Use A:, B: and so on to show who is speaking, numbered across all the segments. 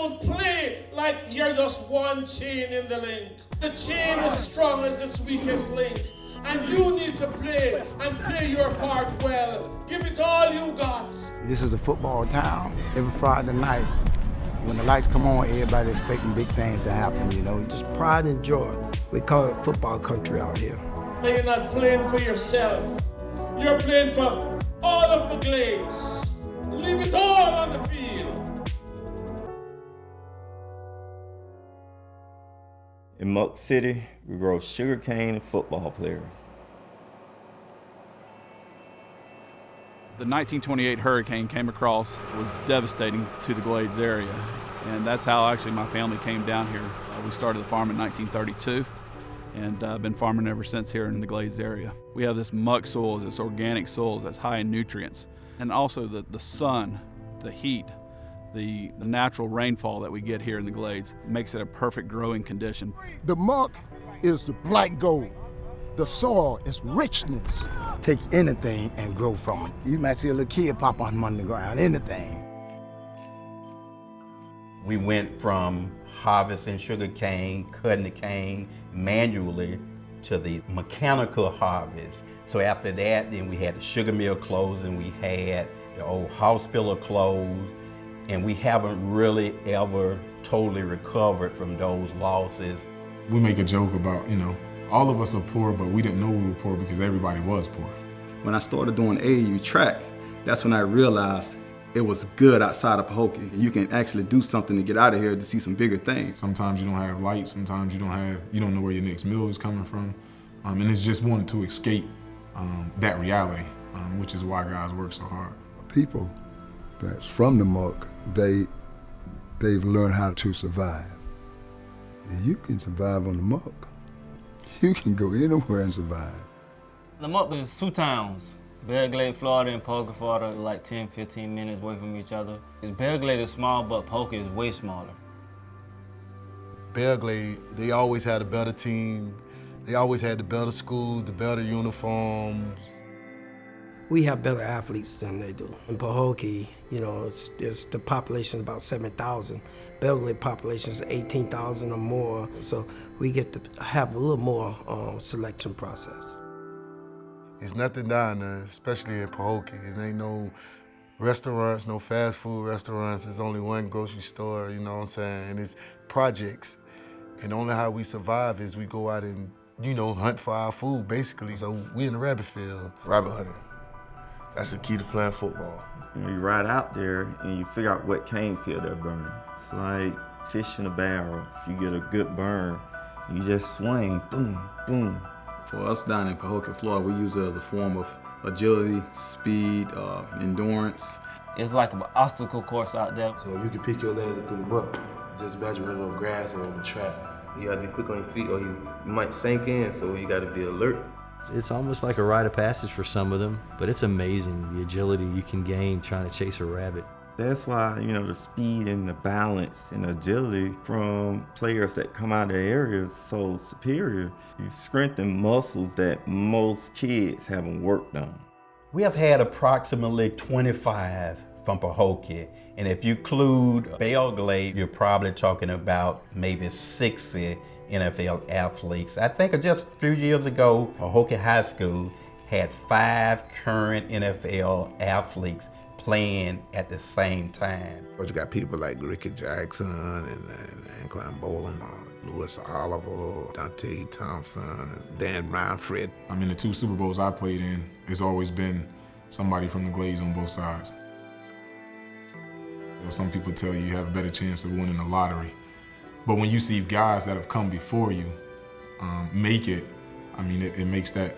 A: don't play like you're just one chain in the link. The chain is strong as its weakest link. And you need to play and play your part well. Give it all you got.
B: This is a football town. Every Friday night, when the lights come on, everybody expecting big things to happen, you know.
C: Just pride and joy. We call it football country out here.
A: Now you're not playing for yourself. You're playing for all of the Glades. Leave it all on the field.
D: In Muck City, we grow sugarcane and football players.
E: The 1928 hurricane came across, was devastating to the Glades area, and that's how actually my family came down here. We started the farm in 1932, and I've been farming ever since here in the Glades area. We have this muck soils, this organic soils that's high in nutrients, and also the sun, the heat, the natural rainfall that we get here in the Glades makes it a perfect growing condition.
F: The muck is the black gold. The soil is richness.
B: Take anything and grow from it. You might see a little kid pop on from underground, anything.
G: We went from harvesting sugar cane, cutting the cane manually, to the mechanical harvest. So after that, then we had the sugar mill closed and we had the old hospital closed, and we haven't really ever totally recovered from those losses.
H: We make a joke about, all of us are poor, but we didn't know we were poor because everybody was poor.
I: When I started doing AAU track, that's when I realized it was good outside of Pahokee. You can actually do something to get out of here to see some bigger things.
H: Sometimes you don't have lights, sometimes you don't know where your next meal is coming from. And it's just wanting to escape that reality, which is why guys work so hard.
F: People that's from the muck, they've learned how to survive. And you can survive on the muck. You can go anywhere and survive.
J: The muck is two towns. Belle Glade, Florida and Pahokee, Florida, like 10, 15 minutes away from each other. Belle Glade is small, but Pahokee is way smaller.
K: Belle Glade, they always had a better team. They always had the better schools, the better uniforms.
C: We have better athletes than they do. In Pahokee, the population is about 7,000. Belle Glade population is 18,000 or more, so we get to have a little more selection process.
K: There's nothing down there, especially in Pahokee. There ain't no restaurants, no fast food restaurants. There's only one grocery store, you know what I'm saying? And it's projects. And only how we survive is we go out and, hunt for our food, basically. So we in the rabbit field.
L: Rabbit hunting. That's the key to playing football.
D: You ride out there and you figure out what cane field they're burning. It's like fish in a barrel. If you get a good burn, you just swing, boom, boom.
I: For us down in Pahokee, Florida, we use it as a form of agility, speed, endurance.
J: It's like an obstacle course out there.
M: So if you can pick your legs up through the muck, just imagine running on grass or on the track. You gotta be quick on your feet or you might sink in, so you gotta be alert.
N: It's almost like a rite of passage for some of them, but it's amazing the agility you can gain trying to chase a rabbit.
D: That's why, the speed and the balance and agility from players that come out of the area is so superior. You strengthen muscles that most kids haven't worked on.
G: We have had approximately 25 from Pahokee, and if you include Belle Glade, you're probably talking about maybe 60 NFL athletes. I think just a few years ago, Pahokee High School had 5 current NFL athletes playing at the same time.
L: But you got people like Ricky Jackson and Anquan Boland, Lewis Oliver, Dante Thompson, and Dan Manfred.
H: The 2 Super Bowls I played in, it's always been somebody from the Glades on both sides. Some people tell you you have a better chance of winning the lottery. But when you see guys that have come before you make it, it makes that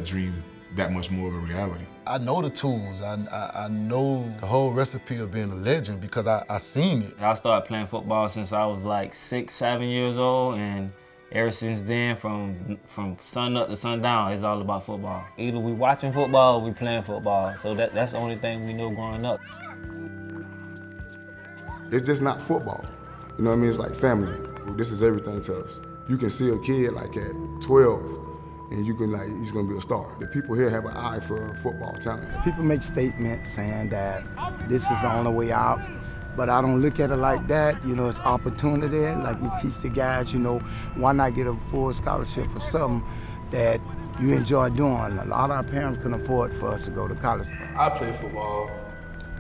H: dream that much more of a reality.
K: I know the tools. I know the whole recipe of being a legend because I seen it.
J: I started playing football since I was like 6, 7 years old, and ever since then, from sun up to sundown, it's all about football. Either we watching football or we playing football. So that's the only thing we know growing up.
F: It's just not football. You know what I mean? It's like family. This is everything to us. You can see a kid like at 12, and you can he's gonna be a star. The people here have an eye for football talent.
B: People make statements saying that this is the only way out. But I don't look at it like that. You know, it's opportunity. Like we teach the guys, you know, why not get a full scholarship for something that you enjoy doing? A lot of our parents couldn't afford for us to go to college.
M: I play football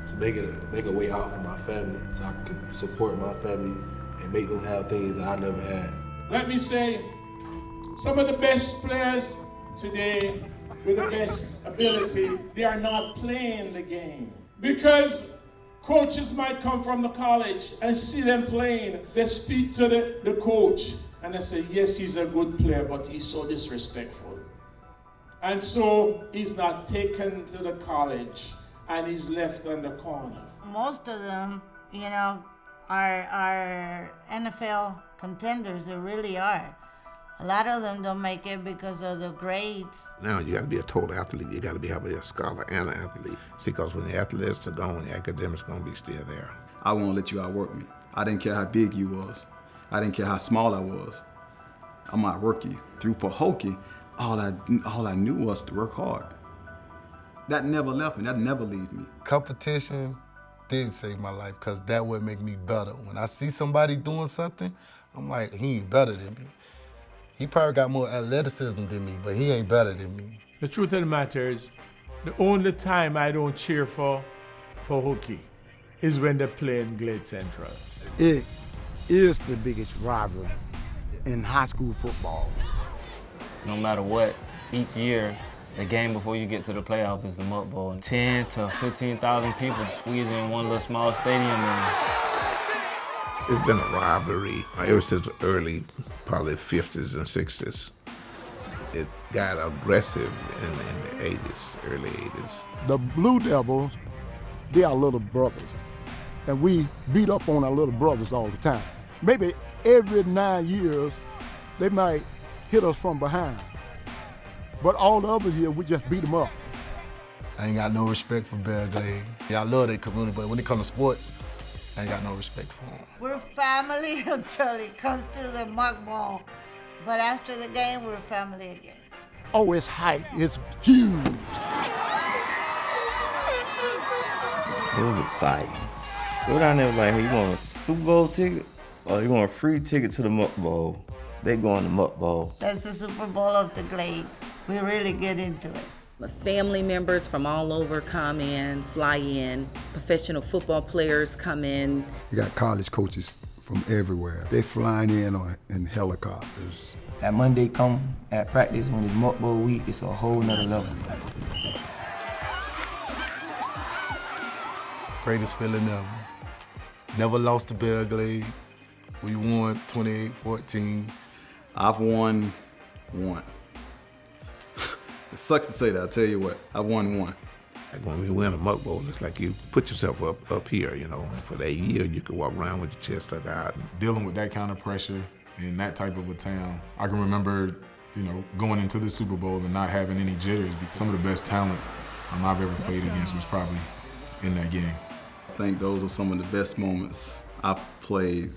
M: to make a way out for my family, so I can support my family and make them have things that I never had.
A: Let me say, some of the best players today with the best ability, they are not playing the game. Because coaches might come from the college and see them playing. They speak to the coach and they say, yes, he's a good player, but he's so disrespectful. And so he's not taken to the college and he's left on the corner.
O: Most of them, you know, are NFL contenders. They really are. A lot of them don't make it because of the grades.
L: Now you got to be a total athlete. You got to be a scholar and an athlete. See, because when the athletes are gone, the academics going to be still there.
I: I won't let you outwork me. I didn't care how big you was. I didn't care how small I was. I'm gonna outwork you. Through Pahokee, all I knew was to work hard. That never left me. That never leaves me.
K: Competition did save my life because that would make me better. When I see somebody doing something, I'm like, he ain't better than me. He probably got more athleticism than me, but he ain't better than me.
P: The truth of the matter is, the only time I don't cheer for Pahokee is when they're playing Glade Central.
B: It is the biggest rivalry in high school football.
J: No matter what, each year, the game before you get to the playoff is the Muck Bowl. 10 to 15,000 people squeeze in one little small stadium.
L: It's been a rivalry ever since the early, probably 50s and 60s. It got aggressive in the 80s, early 80s.
Q: The Blue Devils, they are little brothers. And we beat up on our little brothers all the time. Maybe every 9 years, they might hit us from behind. But all the other years, we just beat them up.
K: I ain't got no respect for Belle Glade. Yeah, I love their community, but when it comes to sports, I ain't got no respect for them.
O: We're family until it comes to the Muck Bowl. But after the game, we're family again.
Q: Oh, it's hype. It's huge.
D: It was exciting. Go down there like, hey, you want a Super Bowl ticket or you want a free ticket to the Muck Bowl? They go on the Muck Bowl.
O: That's the Super Bowl of the Glades. We really get into it.
R: Family members from all over come in, fly in. Professional football players come in.
F: You got college coaches from everywhere. They flying in helicopters.
S: That Monday come at practice when it's Muck Bowl week, it's a whole nother level.
K: Greatest feeling ever. Never lost to Belle Glade. We won 28-14.
I: I've won one. It sucks to say that, I'll tell you what, I won one.
L: Like when we win a Muck Bowl, it's like you put yourself up here, you know, and for that year you could walk around with your chest stuck out.
H: Dealing with that kind of pressure in that type of a town, I can remember, you know, going into the Super Bowl and not having any jitters. Some of the best talent I've ever played against was probably in that game.
I: I think those are some of the best moments I've played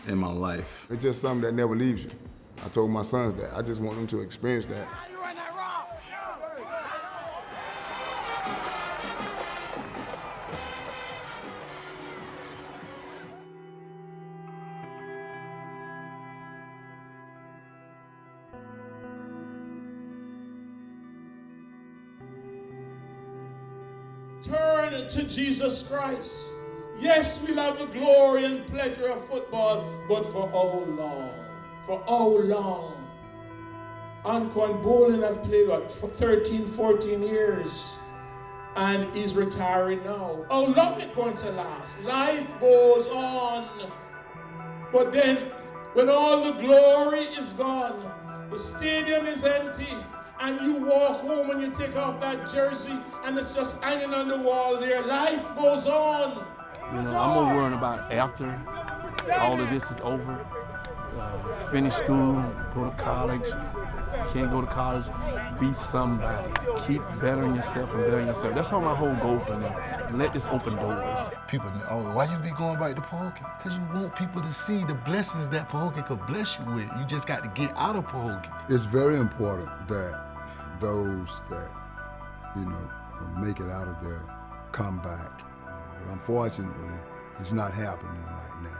I: in my life.
F: It's just something that never leaves you. I told my sons that. I just want them to experience that.
A: Turn to Jesus Christ. Yes, we love the glory and pleasure of football, but for how long? For how long? Anquan Bowling has played, what, for 13, 14 years, and he's retiring now. How long is it going to last? Life goes on. But then, when all the glory is gone, the stadium is empty, and you walk home and you take off that jersey and it's just hanging on the wall there. Life goes on.
T: You know, I'm more worried about after all of this is over. Finish school, go to college. If you can't go to college, be somebody. Keep bettering yourself and bettering yourself. That's all my whole goal for them. Let this open doors.
K: People, oh, why you be going back to Pahokee? Because you want people to see the blessings that Pahokee could bless you with. You just got to get out of Pahokee.
F: It's very important that those that, you know, make it out of there come back. But unfortunately, It's not happening right now.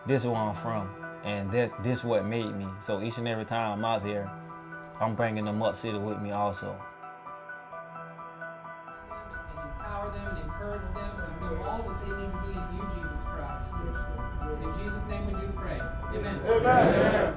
J: This is where I'm from, and this is what made me. So each and every time I'm out here, I'm bringing the Muck City with me also.
U: Empower them and encourage them to know all that they need to be in you, Jesus Christ. In Jesus' name we do pray. Amen. Amen.